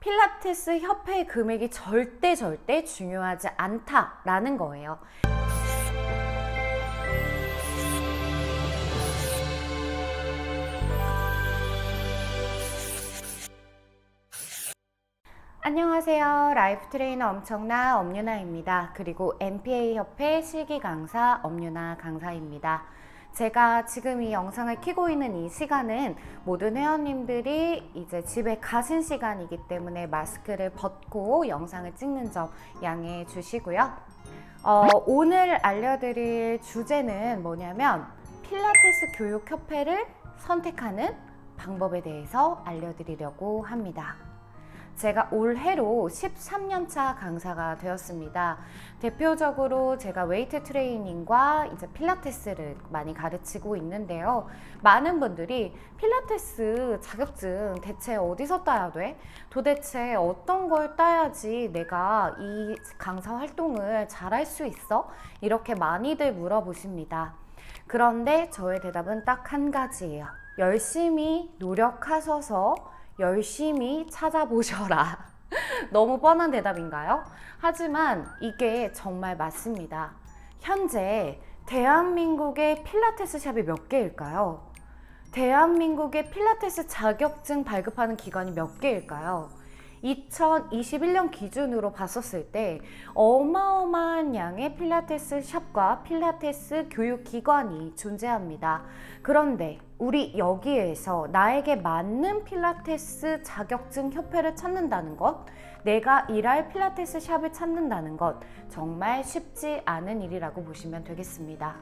필라테스 협회 금액이 절대 중요하지 않다라는 거예요. 안녕하세요. 라이프 트레이너 엄청나 엄윤아입니다. 그리고 MPA 협회 실기 강사 엄윤아 강사입니다. 제가 지금 이 영상을 켜고 있는 이 시간은 모든 회원님들이 이제 집에 가신 시간이기 때문에 마스크를 벗고 영상을 찍는 점 양해해 주시고요. 오늘 알려드릴 주제는 뭐냐면 필라테스 교육협회를 선택하는 방법에 대해서 알려드리려고 합니다. 제가 올해로 13년차 강사가 되었습니다. 대표적으로 제가 웨이트 트레이닝과 이제 필라테스를 많이 가르치고 있는데요. 많은 분들이 필라테스 자격증 대체 어디서 따야 돼? 도대체 어떤 걸 따야지 내가 이 강사 활동을 잘할 수 있어? 이렇게 많이들 물어보십니다. 그런데 저의 대답은 딱 한 가지예요. 열심히 노력하셔서 열심히 찾아보셔라. 너무 뻔한 대답인가요? 하지만 이게 정말 맞습니다. 현재 대한민국의 필라테스 샵이 몇 개일까요? 대한민국의 필라테스 자격증 발급하는 기관이 몇 개일까요? 2021년 기준으로 봤었을 때 어마어마한 양의 필라테스 샵과 필라테스 교육기관이 존재합니다. 그런데 우리 여기에서 나에게 맞는 필라테스 자격증 협회를 찾는다는 것, 내가 일할 필라테스 샵을 찾는다는 것, 정말 쉽지 않은 일이라고 보시면 되겠습니다.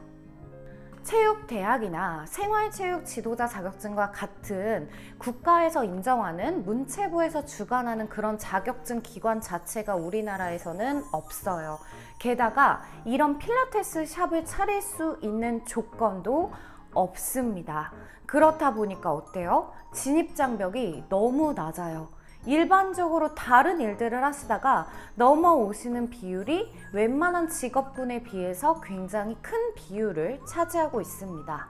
체육대학이나 생활체육 지도자 자격증과 같은 국가에서 인정하는 문체부에서 주관하는 그런 자격증 기관 자체가 우리나라에서는 없어요. 게다가 이런 필라테스 샵을 차릴 수 있는 조건도 없습니다. 그렇다 보니까 어때요? 진입장벽이 너무 낮아요. 일반적으로 다른 일들을 하시다가 넘어오시는 비율이 웬만한 직업군에 비해서 굉장히 큰 비율을 차지하고 있습니다.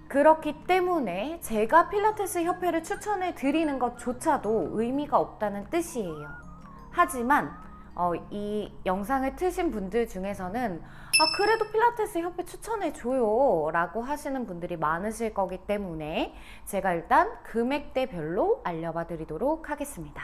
그렇기 때문에 제가 필라테스 협회를 추천해 드리는 것조차도 의미가 없다는 뜻이에요. 하지만 이 영상을 트신 분들 중에서는 그래도 필라테스 협회 추천해줘요 라고 하시는 분들이 많으실 거기 때문에 제가 일단 금액대별로 알려봐 드리도록 하겠습니다.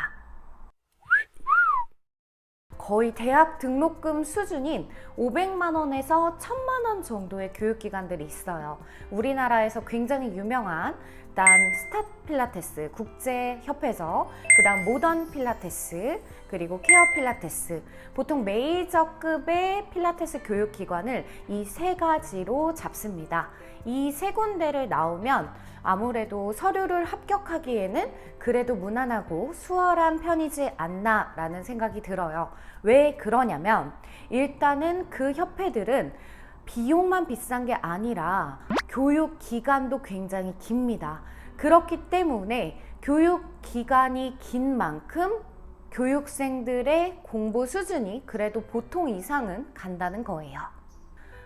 거의 대학 등록금 수준인 500만 원에서 1000만 원 정도의 교육기관들이 있어요. 우리나라에서 굉장히 유명한 일단 스타 필라테스 국제협회죠. 그 다음 모던 필라테스, 그리고 케어 필라테스. 보통 메이저급의 필라테스 교육기관을 이 세 가지로 잡습니다. 이 세 군데를 나오면 아무래도 서류를 합격하기에는 그래도 무난하고 수월한 편이지 않나 라는 생각이 들어요. 왜 그러냐면 일단은 그 협회들은 비용만 비싼 게 아니라 교육 기간도 굉장히 깁니다. 그렇기 때문에 교육 기간이 긴 만큼 교육생들의 공부 수준이 그래도 보통 이상은 간다는 거예요.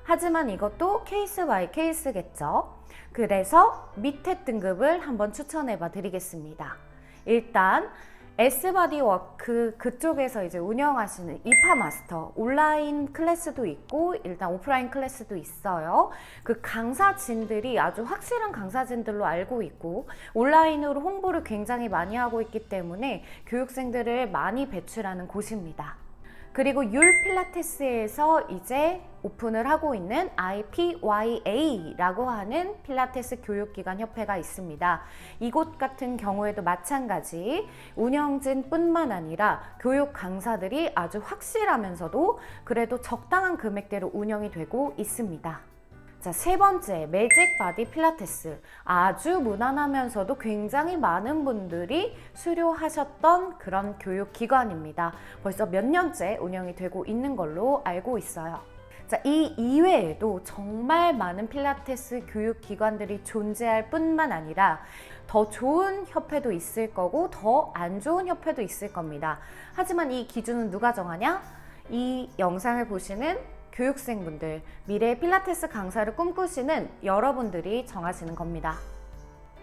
하지만 이것도 케이스 바이 케이스겠죠. 그래서 밑에 등급을 한번 추천해 봐 드리겠습니다. 일단 S바디워크 그쪽에서 이제 운영하시는 이파마스터 온라인 클래스도 있고 일단 오프라인 클래스도 있어요. 그 강사진들이 아주 확실한 강사진들로 알고 있고 온라인으로 홍보를 굉장히 많이 하고 있기 때문에 교육생들을 많이 배출하는 곳입니다. 그리고 율 필라테스에서 이제 오픈을 하고 있는 IPYA라고 하는 필라테스 교육기관 협회가 있습니다. 이곳 같은 경우에도 마찬가지 운영진 뿐만 아니라 교육 강사들이 아주 확실하면서도 그래도 적당한 금액대로 운영이 되고 있습니다. 자, 세 번째, 매직 바디 필라테스. 아주 무난하면서도 굉장히 많은 분들이 수료하셨던 그런 교육기관입니다. 벌써 몇 년째 운영이 되고 있는 걸로 알고 있어요. 자, 이 이외에도 정말 많은 필라테스 교육기관들이 존재할 뿐만 아니라 더 좋은 협회도 있을 거고 더 안 좋은 협회도 있을 겁니다. 하지만 이 기준은 누가 정하냐? 이 영상을 보시는 교육생분들, 미래의 필라테스 강사를 꿈꾸시는 여러분들이 정하시는 겁니다.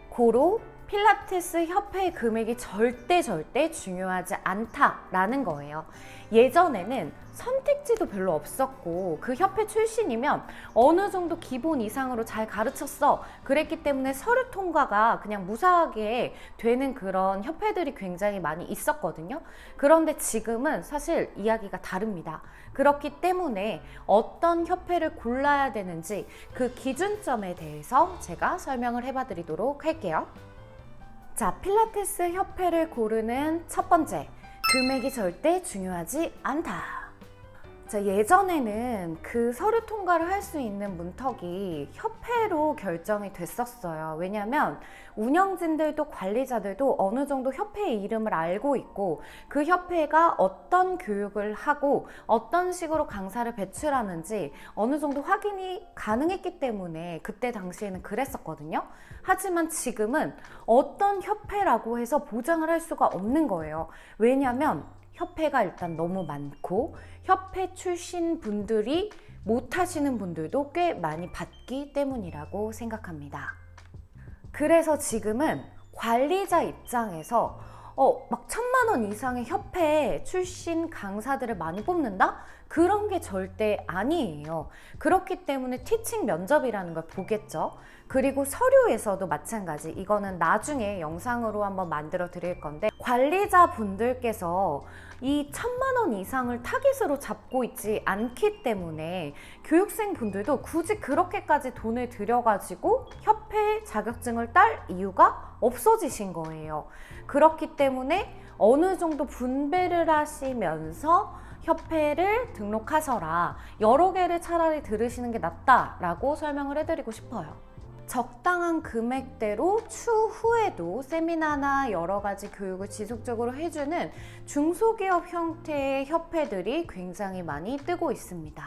고로 필라테스 협회 금액이 절대 중요하지 않다라는 거예요. 예전에는 선택지도 별로 없었고 그 협회 출신이면 어느 정도 기본 이상으로 잘 가르쳤어. 그랬기 때문에 서류 통과가 그냥 무사하게 되는 그런 협회들이 굉장히 많이 있었거든요. 그런데 지금은 사실 이야기가 다릅니다. 그렇기 때문에 어떤 협회를 골라야 되는지 그 기준점에 대해서 제가 설명을 해봐 드리도록 할게요. 자, 필라테스 협회를 고르는 첫 번째, 금액이 절대 중요하지 않다. 자, 예전에는 그 서류 통과를 할 수 있는 문턱이 협회로 결정이 됐었어요. 왜냐하면 운영진들도 관리자들도 어느 정도 협회의 이름을 알고 있고 그 협회가 어떤 교육을 하고 어떤 식으로 강사를 배출하는지 어느 정도 확인이 가능했기 때문에 그때 당시에는 그랬었거든요. 하지만 지금은 어떤 협회라고 해서 보장을 할 수가 없는 거예요. 왜냐하면 협회가 일단 너무 많고 협회 출신 분들이 못하시는 분들도 꽤 많이 받기 때문이라고 생각합니다. 그래서 지금은 관리자 입장에서 막 1,000만 원 이상의 협회 출신 강사들을 많이 뽑는다? 그런 게 절대 아니에요. 그렇기 때문에 티칭 면접이라는 걸 보겠죠. 그리고 서류에서도 마찬가지. 이거는 나중에 영상으로 한번 만들어 드릴 건데 관리자 분들께서 이 1,000만 원 이상을 타깃으로 잡고 있지 않기 때문에 교육생 분들도 굳이 그렇게까지 돈을 들여가지고 협회 자격증을 딸 이유가 없어지신 거예요. 그렇기 때문에 어느 정도 분배를 하시면서 협회를 등록하셔라. 여러 개를 차라리 들으시는 게 낫다라고 설명을 해드리고 싶어요. 적당한 금액대로 추후에도 세미나나 여러 가지 교육을 지속적으로 해주는 중소기업 형태의 협회들이 굉장히 많이 뜨고 있습니다.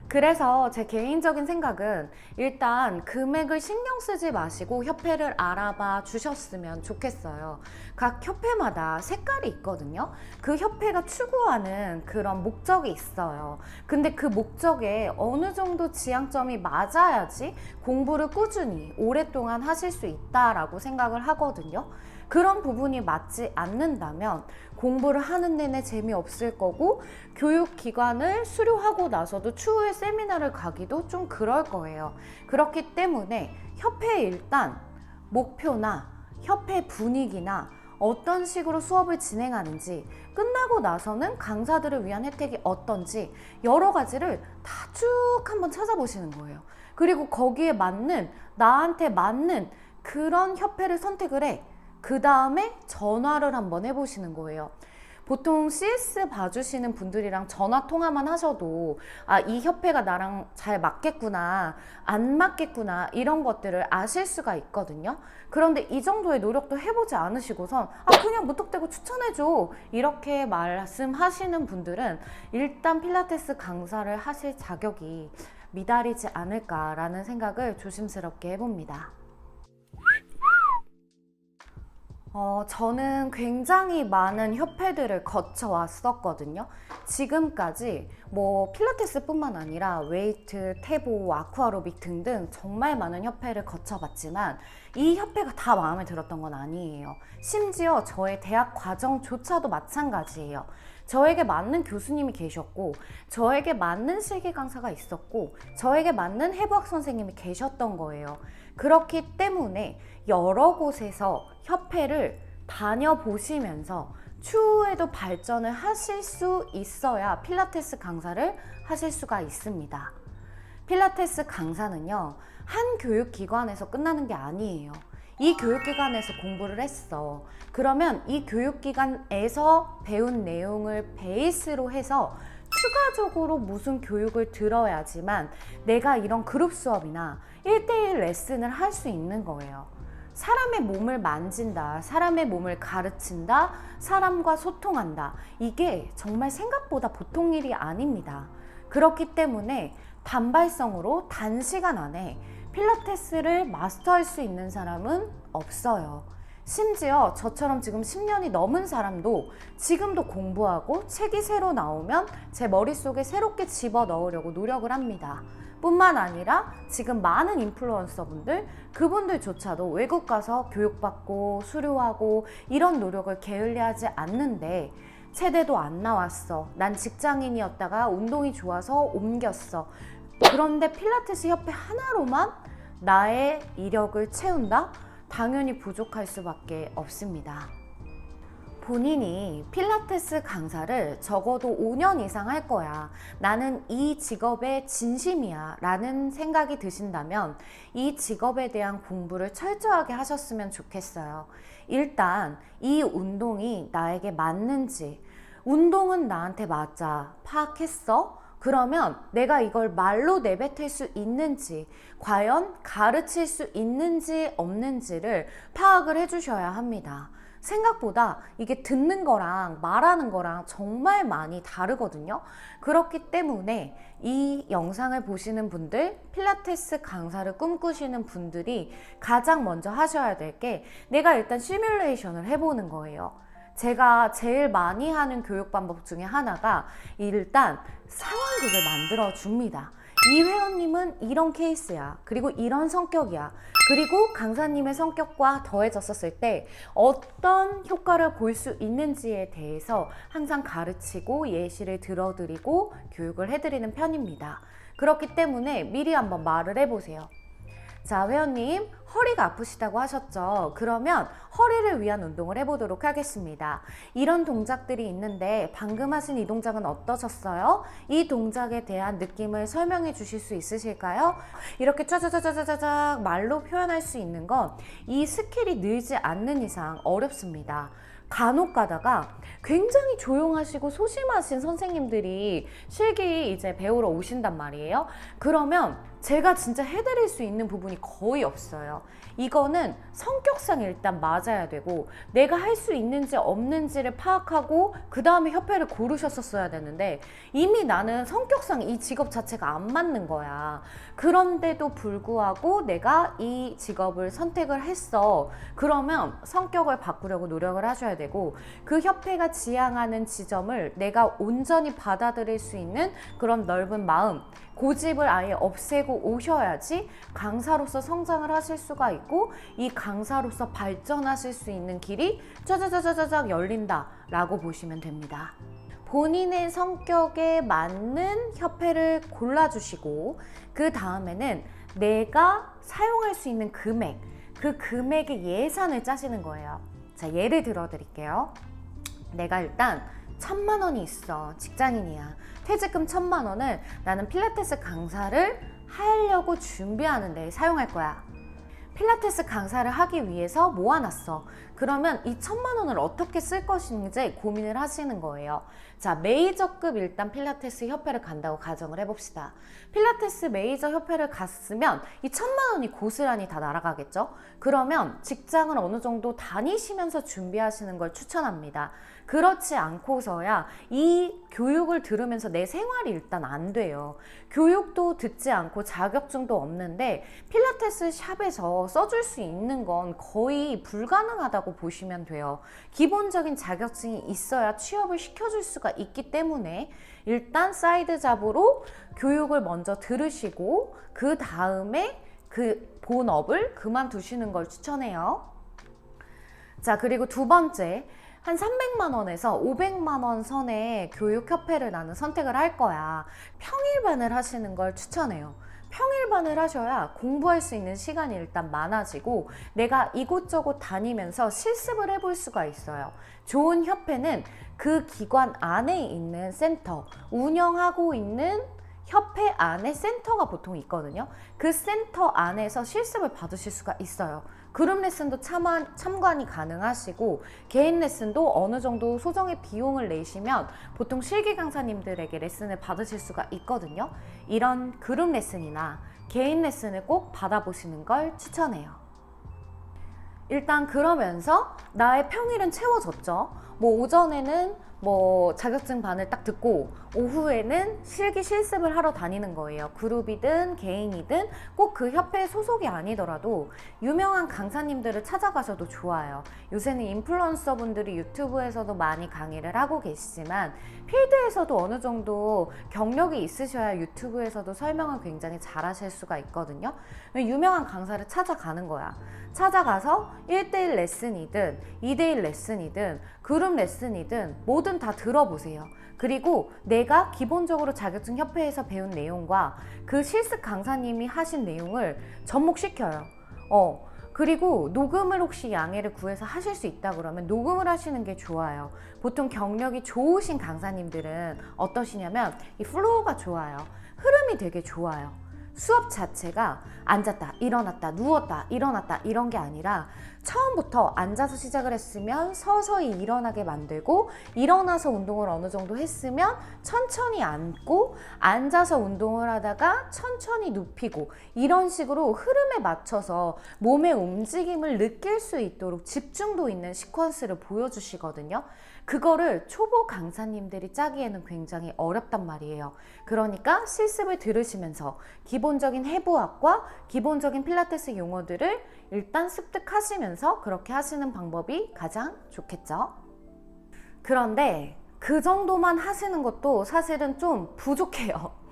그래서 제 개인적인 생각은 일단 금액을 신경 쓰지 마시고 협회를 알아봐 주셨으면 좋겠어요. 각 협회마다 색깔이 있거든요. 그 협회가 추구하는 그런 목적이 있어요. 근데 그 목적에 어느 정도 지향점이 맞아야지 공부를 꾸준히 오랫동안 하실 수 있다라고 생각을 하거든요. 그런 부분이 맞지 않는다면 공부를 하는 내내 재미없을 거고 교육기관을 수료하고 나서도 추후에 세미나를 가기도 좀 그럴 거예요. 그렇기 때문에 협회의 일단 목표나 협회 분위기나 어떤 식으로 수업을 진행하는지 끝나고 나서는 강사들을 위한 혜택이 어떤지 여러 가지를 다 쭉 한번 찾아보시는 거예요. 그리고 거기에 맞는 나한테 맞는 그런 협회를 선택을 해. 그 다음에 전화를 한번 해보시는 거예요. 보통 CS 봐주시는 분들이랑 전화 통화만 하셔도 이 협회가 나랑 잘 맞겠구나, 안 맞겠구나 이런 것들을 아실 수가 있거든요. 그런데 이 정도의 노력도 해보지 않으시고선 그냥 무턱대고 추천해줘 이렇게 말씀하시는 분들은 일단 필라테스 강사를 하실 자격이 미달이지 않을까라는 생각을 조심스럽게 해봅니다. 저는 굉장히 많은 협회들을 거쳐왔었거든요. 지금까지 뭐 필라테스뿐만 아니라 웨이트, 태보, 아쿠아로빅 등등 정말 많은 협회를 거쳐봤지만 이 협회가 다 마음에 들었던 건 아니에요. 심지어 저의 대학 과정조차도 마찬가지예요. 저에게 맞는 교수님이 계셨고 저에게 맞는 실기 강사가 있었고 저에게 맞는 해부학 선생님이 계셨던 거예요. 그렇기 때문에 여러 곳에서 협회를 다녀보시면서 추후에도 발전을 하실 수 있어야 필라테스 강사를 하실 수가 있습니다. 필라테스 강사는요, 한 교육기관에서 끝나는 게 아니에요. 이 교육기관에서 공부를 했어. 그러면 이 교육기관에서 배운 내용을 베이스로 해서 추가적으로 무슨 교육을 들어야지만 내가 이런 그룹 수업이나 1대1 레슨을 할 수 있는 거예요. 사람의 몸을 만진다, 사람의 몸을 가르친다, 사람과 소통한다. 이게 정말 생각보다 보통 일이 아닙니다. 그렇기 때문에 단발성으로 단시간 안에 필라테스를 마스터할 수 있는 사람은 없어요. 심지어 저처럼 지금 10년이 넘은 사람도 지금도 공부하고 책이 새로 나오면 제 머릿속에 새롭게 집어넣으려고 노력을 합니다. 뿐만 아니라 지금 많은 인플루언서분들, 그분들조차도 외국 가서 교육받고 수료하고 이런 노력을 게을리하지 않는데 체대도 안 나왔어. 난 직장인이었다가 운동이 좋아서 옮겼어. 그런데 필라테스 협회 하나로만 나의 이력을 채운다? 당연히 부족할 수밖에 없습니다. 본인이 필라테스 강사를 적어도 5년 이상 할 거야. 나는 이 직업에 진심이야. 라는 생각이 드신다면 이 직업에 대한 공부를 철저하게 하셨으면 좋겠어요. 일단 이 운동이 나에게 맞는지, 운동은 나한테 맞아. 파악했어? 그러면 내가 이걸 말로 내뱉을 수 있는지, 과연 가르칠 수 있는지 없는지를 파악을 해주셔야 합니다. 생각보다 이게 듣는 거랑 말하는 거랑 정말 많이 다르거든요. 그렇기 때문에 이 영상을 보시는 분들, 필라테스 강사를 꿈꾸시는 분들이 가장 먼저 하셔야 될 게 내가 일단 시뮬레이션을 해보는 거예요. 제가 제일 많이 하는 교육 방법 중에 하나가 일단 상황극을 만들어 줍니다. 이 회원님은 이런 케이스야. 그리고 이런 성격이야. 그리고 강사님의 성격과 더해졌었을 때 어떤 효과를 볼 수 있는지에 대해서 항상 가르치고 예시를 들어드리고 교육을 해드리는 편입니다. 그렇기 때문에 미리 한번 말을 해보세요. 자, 회원님 허리가 아프시다고 하셨죠? 그러면 허리를 위한 운동을 해보도록 하겠습니다. 이런 동작들이 있는데 방금 하신 이 동작은 어떠셨어요? 이 동작에 대한 느낌을 설명해 주실 수 있으실까요? 이렇게 짜자자자자자작 말로 표현할 수 있는 건 이 스킬이 늘지 않는 이상 어렵습니다. 간혹 가다가 굉장히 조용하시고 소심하신 선생님들이 실기 이제 배우러 오신단 말이에요. 그러면 제가 진짜 해드릴 수 있는 부분이 거의 없어요. 이거는 성격상 일단 맞아야 되고 내가 할 수 있는지 없는지를 파악하고 그 다음에 협회를 고르셨었어야 되는데 이미 나는 성격상 이 직업 자체가 안 맞는 거야. 그런데도 불구하고 내가 이 직업을 선택을 했어. 그러면 성격을 바꾸려고 노력을 하셔야 되고 그 협회가 지향하는 지점을 내가 온전히 받아들일 수 있는 그런 넓은 마음, 고집을 아예 없애고 오셔야지 강사로서 성장을 하실 수가 있고 이 강사로서 발전하실 수 있는 길이 짜자자자자작 열린다 라고 보시면 됩니다. 본인의 성격에 맞는 협회를 골라주시고 그 다음에는 내가 사용할 수 있는 금액, 그 금액의 예산을 짜시는 거예요. 자, 예를 들어 드릴게요. 내가 일단 1,000만 원이 있어. 직장인이야. 퇴직금 1,000만 원을 나는 필라테스 강사를 하려고 준비하는데 사용할 거야. 필라테스 강사를 하기 위해서 모아놨어. 그러면 이 1,000만 원을 어떻게 쓸 것인지 고민을 하시는 거예요. 자, 메이저급 일단 필라테스 협회를 간다고 가정을 해봅시다. 필라테스 메이저 협회를 갔으면 이 1,000만 원이 고스란히 다 날아가겠죠? 그러면 직장을 어느 정도 다니시면서 준비하시는 걸 추천합니다. 그렇지 않고서야 이 교육을 들으면서 내 생활이 일단 안 돼요. 교육도 듣지 않고 자격증도 없는데 필라테스 샵에서 써줄 수 있는 건 거의 불가능하다고 보시면 돼요. 기본적인 자격증이 있어야 취업을 시켜줄 수가 있기 때문에 일단 사이드 잡으로 교육을 먼저 들으시고 그 다음에 그 본업을 그만두시는 걸 추천해요. 자, 그리고 두 번째, 한 300만 원에서 500만 원 선의 교육협회를 나는 선택을 할 거야. 평일반을 하시는 걸 추천해요. 평일반을 하셔야 공부할 수 있는 시간이 일단 많아지고 내가 이곳저곳 다니면서 실습을 해볼 수가 있어요. 좋은 협회는 그 기관 안에 있는 센터, 운영하고 있는 협회 안에 센터가 보통 있거든요. 그 센터 안에서 실습을 받으실 수가 있어요. 그룹 레슨도 참관이 가능하시고 개인 레슨도 어느 정도 소정의 비용을 내시면 보통 실기 강사님들에게 레슨을 받으실 수가 있거든요. 이런 그룹 레슨이나 개인 레슨을 꼭 받아보시는 걸 추천해요. 일단 그러면서 나의 평일은 채워졌죠. 뭐 오전에는 뭐 자격증반을 딱 듣고 오후에는 실기 실습을 하러 다니는 거예요. 그룹이든 개인이든 꼭 그 협회 소속이 아니더라도 유명한 강사님들을 찾아가셔도 좋아요. 요새는 인플루언서 분들이 유튜브에서도 많이 강의를 하고 계시지만 필드에서도 어느 정도 경력이 있으셔야 유튜브에서도 설명을 굉장히 잘 하실 수가 있거든요. 유명한 강사를 찾아가는 거야. 찾아가서 1대1 레슨이든 2대1 레슨이든 그룹 레슨이든 뭐든 다 들어보세요. 그리고 내가 기본적으로 자격증 협회에서 배운 내용과 그 실습 강사님이 하신 내용을 접목시켜요. 그리고 녹음을 혹시 양해를 구해서 하실 수 있다 그러면 녹음을 하시는 게 좋아요. 보통 경력이 좋으신 강사님들은 어떠시냐면 이 플로우가 좋아요. 흐름이 되게 좋아요. 수업 자체가 앉았다, 일어났다, 누웠다, 일어났다 이런 게 아니라 처음부터 앉아서 시작을 했으면 서서히 일어나게 만들고 일어나서 운동을 어느 정도 했으면 천천히 앉고 앉아서 운동을 하다가 천천히 눕히고 이런 식으로 흐름에 맞춰서 몸의 움직임을 느낄 수 있도록 집중도 있는 시퀀스를 보여주시거든요. 그거를 초보 강사님들이 짜기에는 굉장히 어렵단 말이에요. 그러니까 실습을 들으시면서 기본적인 해부학과 기본적인 필라테스 용어들을 일단 습득하시면서 그렇게 하시는 방법이 가장 좋겠죠. 그런데 그 정도만 하시는 것도 사실은 좀 부족해요.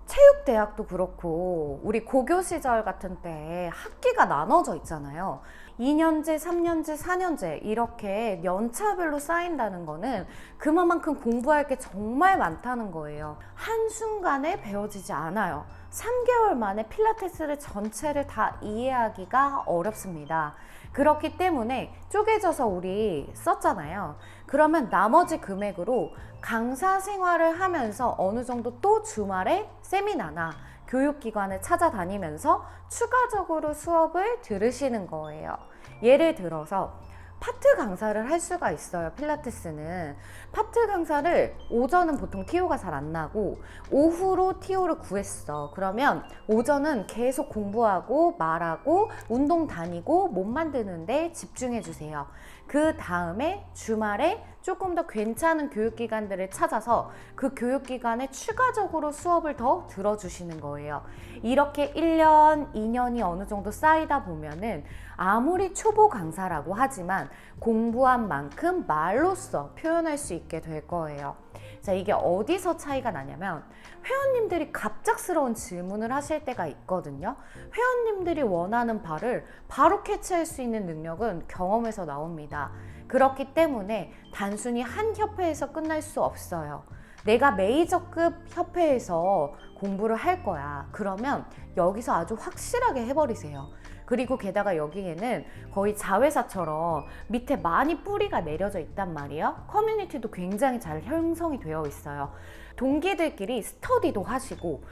체육대학도 그렇고 우리 고교 시절 같은 때 학기가 나눠져 있잖아요. 2년제, 3년제, 4년제 이렇게 연차별로 쌓인다는 거는 그만큼 공부할 게 정말 많다는 거예요. 한순간에 배워지지 않아요. 3개월 만에 필라테스를 전체를 다 이해하기가 어렵습니다. 그렇기 때문에 쪼개져서 우리 썼잖아요. 그러면 나머지 금액으로 강사 생활을 하면서 어느 정도 또 주말에 세미나나 교육기관을 찾아다니면서 추가적으로 수업을 들으시는 거예요. 예를 들어서 파트 강사를 할 수가 있어요. 필라테스는 파트 강사를 오전은 보통 TO가 잘 안 나고 오후로 TO를 구했어. 그러면 오전은 계속 공부하고 말하고 운동 다니고 몸 만드는데 집중해 주세요. 그 다음에 주말에 조금 더 괜찮은 교육기관들을 찾아서 그 교육기관에 추가적으로 수업을 더 들어주시는 거예요. 이렇게 1년, 2년이 어느 정도 쌓이다 보면은 아무리 초보 강사라고 하지만 공부한 만큼 말로써 표현할 수 있게 될 거예요. 자, 이게 어디서 차이가 나냐면 회원님들이 갑작스러운 질문을 하실 때가 있거든요. 회원님들이 원하는 바를 바로 캐치할 수 있는 능력은 경험에서 나옵니다. 그렇기 때문에 단순히 한 협회에서 끝날 수 없어요. 내가 메이저급 협회에서 공부를 할 거야. 그러면 여기서 아주 확실하게 해버리세요. 그리고 게다가 여기에는 거의 자회사처럼 밑에 많이 뿌리가 내려져 있단 말이에요. 커뮤니티도 굉장히 잘 형성이 되어 있어요. 동기들끼리 스터디도 하시고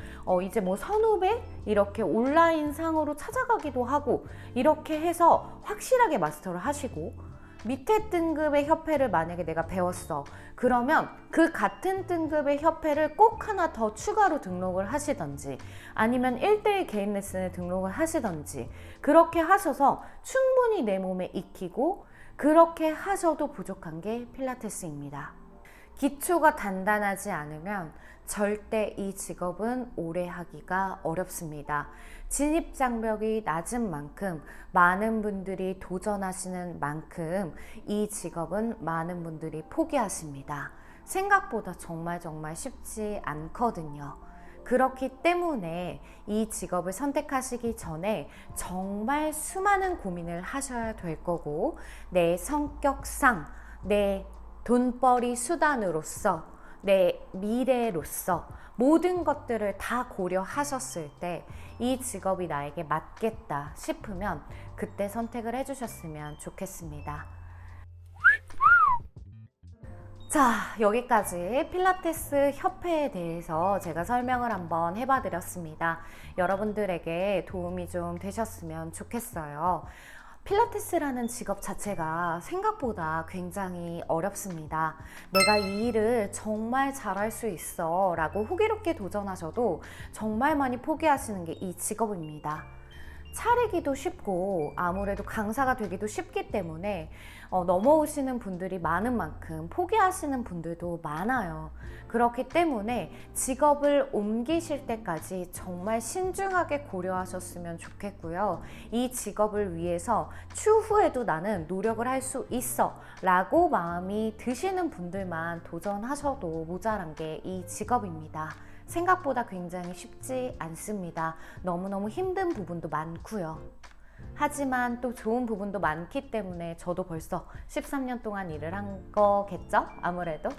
이제 뭐 선후배 이렇게 온라인 상으로 찾아가기도 하고 이렇게 해서 확실하게 마스터를 하시고 밑에 등급의 협회를 만약에 내가 배웠어. 그러면 그 같은 등급의 협회를 꼭 하나 더 추가로 등록을 하시던지 아니면 1대1 개인 레슨을 등록을 하시던지 그렇게 하셔서 충분히 내 몸에 익히고 그렇게 하셔도 부족한 게 필라테스입니다. 기초가 단단하지 않으면 절대 이 직업은 오래 하기가 어렵습니다. 진입장벽이 낮은 만큼 많은 분들이 도전하시는 만큼 이 직업은 많은 분들이 포기하십니다. 생각보다 정말 쉽지 않거든요. 그렇기 때문에 이 직업을 선택하시기 전에 정말 수많은 고민을 하셔야 될 거고 내 성격상, 내 돈벌이 수단으로서 내 미래로서 모든 것들을 다 고려하셨을 때 이 직업이 나에게 맞겠다 싶으면 그때 선택을 해주셨으면 좋겠습니다. 자, 여기까지 필라테스 협회에 대해서 제가 설명을 한번 해봐 드렸습니다. 여러분들에게 도움이 좀 되셨으면 좋겠어요. 필라테스라는 직업 자체가 생각보다 굉장히 어렵습니다. 내가 이 일을 정말 잘할 수 있어 라고 호기롭게 도전하셔도 정말 많이 포기하시는 게 이 직업입니다. 차리기도 쉽고 아무래도 강사가 되기도 쉽기 때문에 넘어오시는 분들이 많은 만큼 포기하시는 분들도 많아요. 그렇기 때문에 직업을 옮기실 때까지 정말 신중하게 고려하셨으면 좋겠고요. 이 직업을 위해서 추후에도 나는 노력을 할 수 있어 라고 마음이 드시는 분들만 도전하셔도 모자란 게 이 직업입니다. 생각보다 굉장히 쉽지 않습니다. 너무너무 힘든 부분도 많고요. 하지만 또 좋은 부분도 많기 때문에 저도 벌써 13년 동안 일을 한 거겠죠? 아무래도.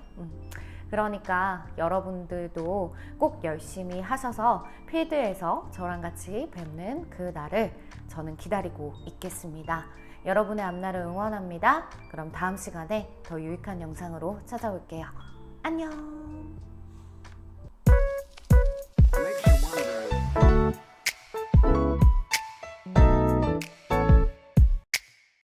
그러니까 여러분들도 꼭 열심히 하셔서 필드에서 저랑 같이 뵙는 그 날을 저는 기다리고 있겠습니다. 여러분의 앞날을 응원합니다. 그럼 다음 시간에 더 유익한 영상으로 찾아올게요. 안녕!